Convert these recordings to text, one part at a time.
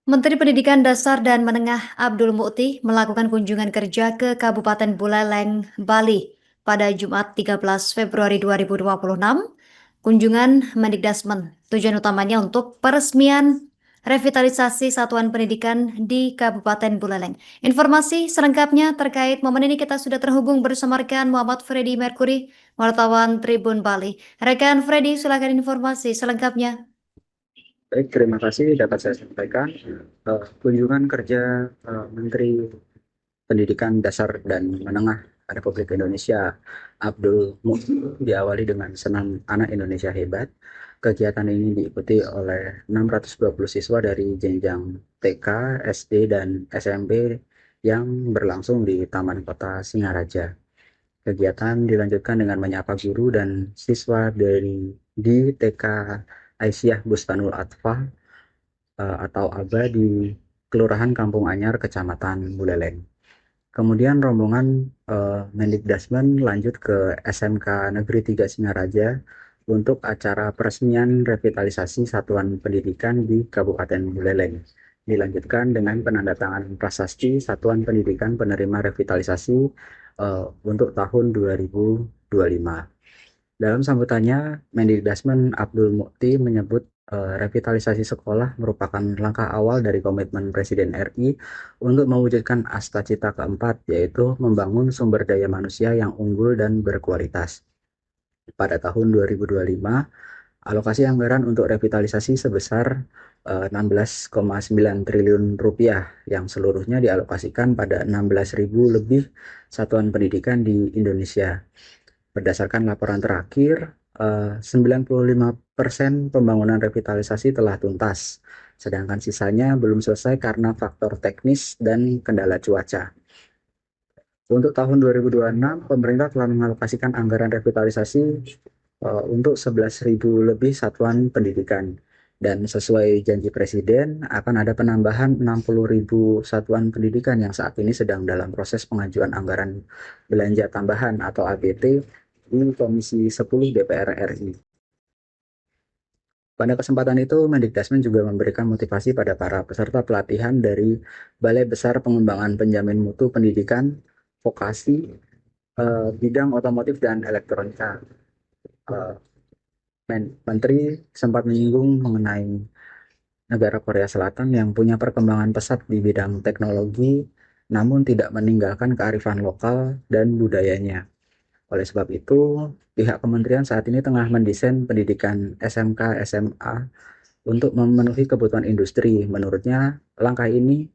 Menteri Pendidikan Dasar dan Menengah Abdul Mukti melakukan kunjungan kerja ke Kabupaten Buleleng, Bali pada Jumat 13 Februari 2026. Kunjungan Mendikdasmen tujuan utamanya untuk peresmian revitalisasi satuan pendidikan di Kabupaten Buleleng. Informasi selengkapnya terkait momen ini kita sudah terhubung bersama rekan Muhammad Freddy Merkuri, wartawan Tribun Bali. Rekan Freddy, silakan informasi selengkapnya. Baik, terima kasih dapat saya sampaikan. Kunjungan kerja Menteri Pendidikan Dasar dan Menengah Republik Indonesia Abdul Mukti diawali dengan Senam Anak Indonesia Hebat. Kegiatan ini diikuti oleh 620 siswa dari jenjang TK, SD, dan SMP yang berlangsung di Taman Kota Singaraja. Kegiatan dilanjutkan dengan menyapa guru dan siswa di TK Aisyah Bustanul Atfal atau ABA di Kelurahan Kampung Anyar, Kecamatan Buleleng. Kemudian rombongan Mendikdasmen lanjut ke SMK Negeri 3 Singaraja untuk acara peresmian revitalisasi satuan pendidikan di Kabupaten Buleleng. Dilanjutkan dengan penandatanganan prasasti Satuan Pendidikan Penerima Revitalisasi untuk tahun 2025. Dalam sambutannya, Mendikdasmen Abdul Mukti menyebut revitalisasi sekolah merupakan langkah awal dari komitmen Presiden RI untuk mewujudkan Asta-Cita keempat, yaitu membangun sumber daya manusia yang unggul dan berkualitas. Pada tahun 2025, alokasi anggaran untuk revitalisasi sebesar 16,9 triliun rupiah yang seluruhnya dialokasikan pada 16.000 lebih satuan pendidikan di Indonesia. Berdasarkan laporan terakhir, 95% pembangunan revitalisasi telah tuntas, sedangkan sisanya belum selesai karena faktor teknis dan kendala cuaca. Untuk tahun 2026, pemerintah telah mengalokasikan anggaran revitalisasi untuk 11.000 lebih satuan pendidikan. Dan sesuai janji Presiden, akan ada penambahan 60.000 satuan pendidikan yang saat ini sedang dalam proses pengajuan anggaran belanja tambahan atau ABT di Komisi 10 DPR RI. Pada kesempatan itu, Mendikdasmen juga memberikan motivasi pada para peserta pelatihan dari Balai Besar Pengembangan Penjamin Mutu Pendidikan Vokasi bidang otomotif dan elektronika. Menteri sempat menyinggung mengenai negara Korea Selatan yang punya perkembangan pesat di bidang teknologi, namun tidak meninggalkan kearifan lokal dan budayanya. Oleh sebab itu, pihak kementerian saat ini tengah mendesain pendidikan SMK SMA untuk memenuhi kebutuhan industri. Menurutnya, langkah ini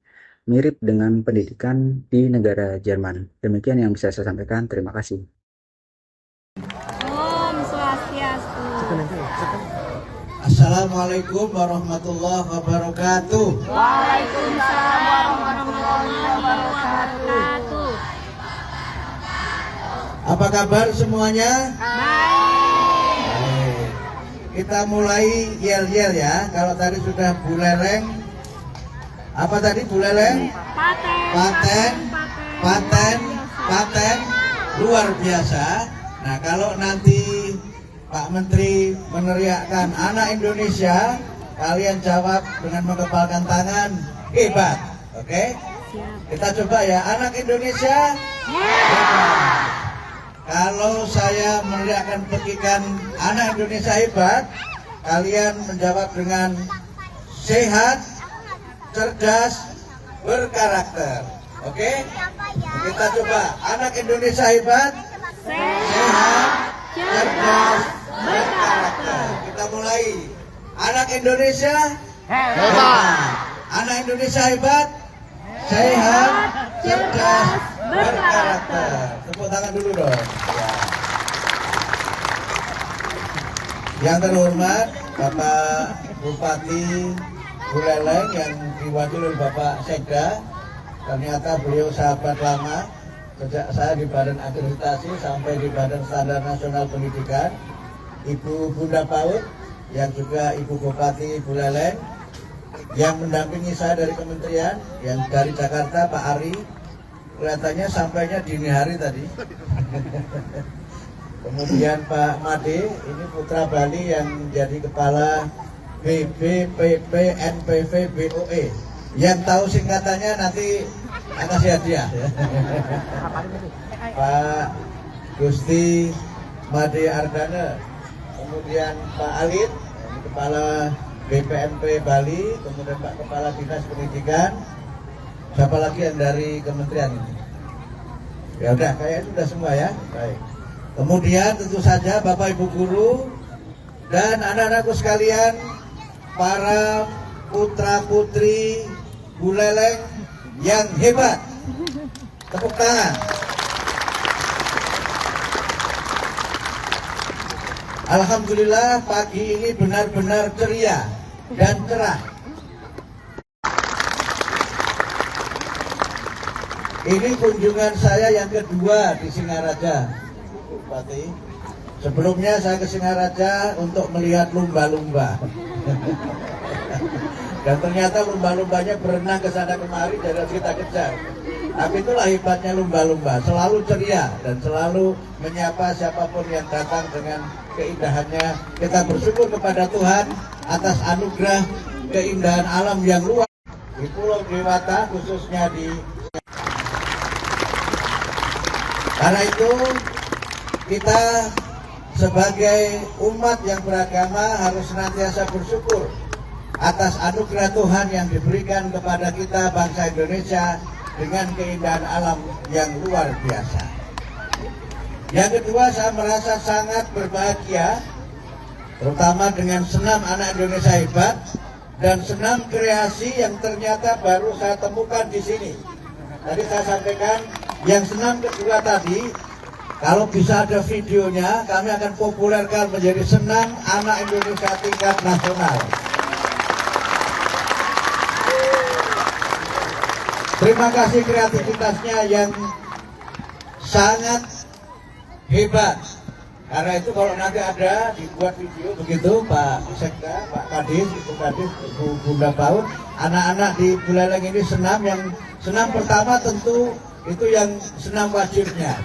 mirip dengan pendidikan di negara Jerman. Demikian yang bisa saya sampaikan. Terima kasih. Om Swastiastu. Assalamualaikum warahmatullahi wabarakatuh. Waalaikumsalam warahmatullahi wabarakatuh. Apa kabar semuanya? Baik. Kita mulai yel-yel ya. Kalau tadi sudah Buleleng, apa tadi Buleleng? Paten, luar biasa. Nah, kalau nanti Pak Menteri meneriakkan anak Indonesia, kalian jawab dengan mengepalkan tangan, hebat. Oke? Kita coba ya, anak Indonesia hebat. Kalau saya meneriakkan petikan anak Indonesia hebat, kalian menjawab dengan sehat, cerdas, berkarakter. Oke? Kita coba, anak Indonesia hebat, sehat, cerdas, berkarakter. Kita mulai. Anak Indonesia hebat. Anak Indonesia hebat, sehat, cerdas, berkarakter. Tepuk tangan dulu dong. Yang terhormat Bapak Bupati Buleleng yang diwakili oleh Bapak Sekda. Ternyata beliau sahabat lama sejak saya di Badan Akreditasi sampai di Badan Standar Nasional Pendidikan. Ibu Bunda Paut yang juga Ibu Bupati Buleleng, yang mendampingi saya dari kementerian, yang dari Jakarta Pak Ari, kelihatannya sampainya dini hari tadi. Kemudian Pak Made, ini putra Bali yang jadi kepala BBPP NPV BOE. Yang tahu singkatannya nanti kasih hadiah. Pak Gusti Made Ardana, kemudian Pak Alit, kepala BPMP Bali, kemudian Pak Kepala Dinas Pendidikan. Siapa lagi yang dari kementerian ini? Ya udah, kayaknya sudah semua ya. Baik. Kemudian tentu saja Bapak Ibu guru dan anak-anakku sekalian, para putra putri Buleleng yang hebat. Tepuk tangan. Alhamdulillah pagi ini benar-benar ceria dan cerah. Ini kunjungan saya yang kedua di Singaraja, Bupati. Sebelumnya saya ke Singaraja untuk melihat lumba-lumba. Dan ternyata lumba-lumbanya berenang ke sana kemari dan harus kita kejar. Tapi itulah hebatnya lumba-lumba, selalu ceria dan selalu menyapa siapapun yang datang dengan keindahannya. Kita bersyukur kepada Tuhan atas anugerah keindahan alam yang luas di Pulau Dewata, khususnya di. Karena itu kita sebagai umat yang beragama harus senantiasa bersyukur atas anugerah Tuhan yang diberikan kepada kita bangsa Indonesia dengan keindahan alam yang luar biasa. Yang kedua, saya merasa sangat berbahagia terutama dengan senam anak Indonesia hebat dan senam kreasi yang ternyata baru saya temukan di sini. Tadi saya sampaikan yang senam kedua tadi, kalau bisa ada videonya, kami akan populerkan menjadi senam anak Indonesia tingkat nasional. Terima kasih kreativitasnya yang sangat hebat. Karena itu kalau nanti ada dibuat video begitu, Pak Sekda, Pak Kadis, Ibu Kadis, Ibu Bunda Paut, anak-anak di Buleleng ini senam yang senam pertama tentu itu yang senam wajibnya.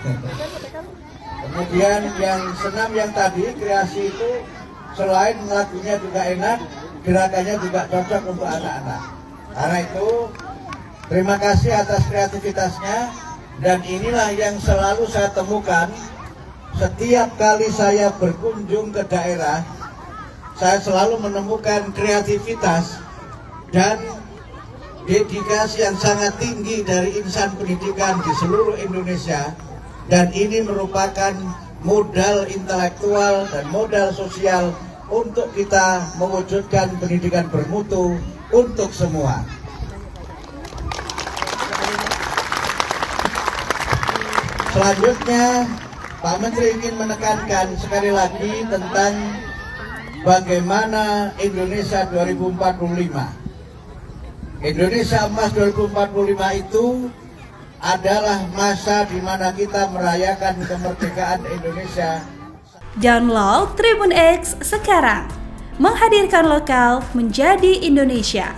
Kemudian yang senam yang tadi kreasi itu selain lagunya juga enak, gerakannya juga cocok untuk anak-anak. Karena itu terima kasih atas kreativitasnya, dan inilah yang selalu saya temukan setiap kali saya berkunjung ke daerah. Saya selalu menemukan kreativitas dan dedikasi yang sangat tinggi dari insan pendidikan di seluruh Indonesia, dan ini merupakan modal intelektual dan modal sosial untuk kita mewujudkan pendidikan bermutu untuk semua. Selanjutnya, Pak Menteri ingin menekankan sekali lagi tentang bagaimana Indonesia 2045. Indonesia Emas 2045 itu adalah masa di mana kita merayakan kemerdekaan Indonesia. Download Tribun X sekarang, menghadirkan lokal menjadi Indonesia.